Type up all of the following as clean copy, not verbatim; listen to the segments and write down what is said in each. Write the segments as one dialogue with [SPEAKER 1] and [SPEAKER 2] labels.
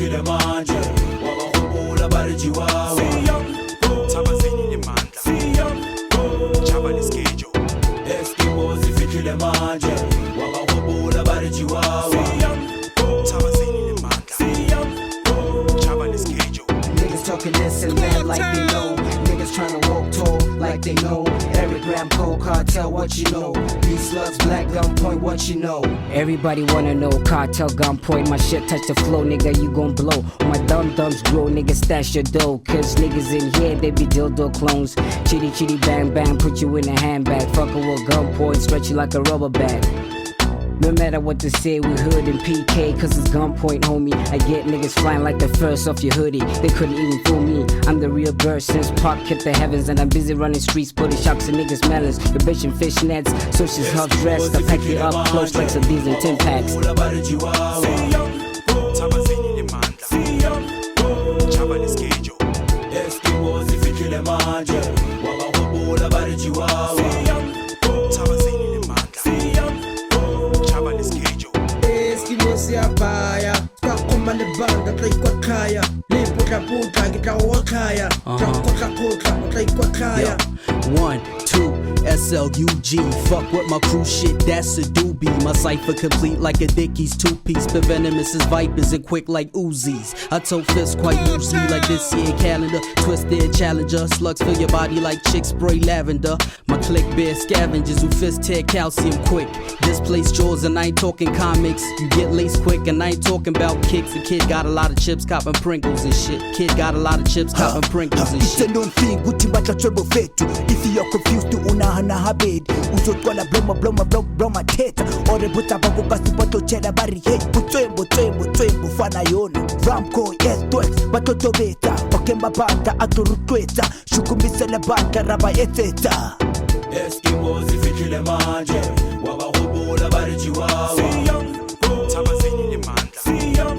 [SPEAKER 1] zifikile manje wabahubula balijiwawa
[SPEAKER 2] Tabazini nemandla Java neschedule
[SPEAKER 1] Eskimos zifikile manje wabahubula balijiwawa
[SPEAKER 2] Tabazini nemandla Java neschedule
[SPEAKER 3] Niggas talking this and that like they know. Niggas tryna walk tall like they know. Every gram cold cartel, what you know? These slugs, black gunpoint, what you know? Everybody wanna know cartel gunpoint. My shit touch the flow, nigga, you gon' blow. My dum-dums grow, nigga, stash your dough. Cause niggas in here, they be dildo clones. Chitty chitty bang bang, put you in a handbag. Fuckin' with gunpoint, stretch you like a rubber bag. No matter what they say, we hood and PK, cause it's gunpoint, homie. I get niggas flying like the first off your hoodie. They couldn't even fool me. I'm the real bird since Park hit the heavens. And I'm busy running streets, putting shocks in niggas' melons. The bitch in fishnets, so she's half dressed. I pack you up close like some bees in 10 packs.
[SPEAKER 2] Tabazini nemandla Java neschedule
[SPEAKER 1] Eskimos zifikile manje wabahubula balijiwawa
[SPEAKER 2] Tabazini nemandla Java neschedule
[SPEAKER 4] Eskimos yapaya Kakoma lebanda tla ikwakhaya Leputla ngitla wakhaya Kakotla tla ikwakhaya
[SPEAKER 5] 1, 2, SLUG. Fuck with my crew shit, that's a doobie. My cipher complete like a Dickies two-piece. But venomous as vipers and quick like Uzis. I told fists quite loosely like this year calendar. Twisted challenger, slugs fill your body like chicks spray lavender. My clique bear scavengers who fist tear calcium quick. Displace jaws and I ain't talking comics. You get laced quick and I ain't talking about kicks. The kid got a lot of chips, copping Pringles and shit. Kid got a lot of chips, copping Pringles and
[SPEAKER 6] It's a
[SPEAKER 5] shit.
[SPEAKER 6] known thing, Gucci matla trouble fetu. If you're confused to unahana habed uzotwala bloma teta orebuta bangu kasi batochela bari hey butswembo fana yona Ramco yes twice batoto beta okemba banda aturutweta shukumisele banda raba eteta
[SPEAKER 1] Eskimos zifikile manje wabahubula balijiwawa
[SPEAKER 2] Tabazini nemandla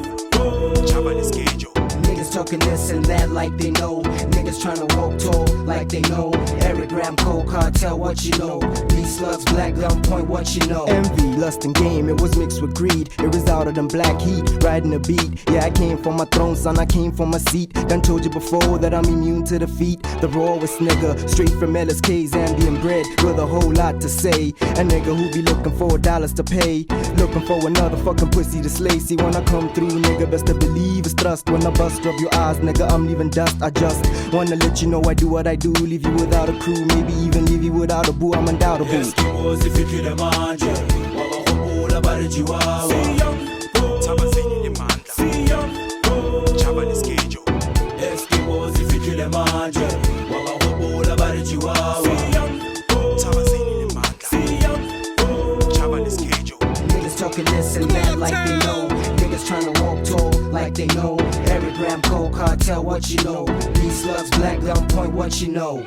[SPEAKER 2] Java neschedule
[SPEAKER 3] Niggas talking this and that like they know. Niggas tryna walk tall like they know. Every gram cold cartel, what you know? These slugs, black gunpoint, what you know?
[SPEAKER 7] Envy, lust and game, it was mixed with greed. It resulted in black heat, riding a beat. Yeah, I came from my throne, son, I came from my seat. Done told you before that I'm immune to defeat. The rawest nigga, straight from LSK's ambient bread, with a whole lot to say. A nigga who be looking for dollars to pay, looking for another fucking pussy to slay. See, when I come through, nigga, best to believe it's thrust. When I bust rub your eyes, nigga, I'm leaving dust. I just wanna let you know I do what I do. Leave you without a crew, maybe even leave you without a boo. I'm undoubtable.
[SPEAKER 1] Eskimos zifikile manje wabahubula balijiwawa
[SPEAKER 2] Tabazini nemandla Java neschedule
[SPEAKER 1] Eskimos zifikile manje wabahubula balijiwawa
[SPEAKER 2] Tabazini nemandla Java neschedule
[SPEAKER 3] Niggas talking this and that like they know. Niggas tryna walk tall like they know. Every gram cold cartel, what you know? These slugs, black gunpoint, what you know?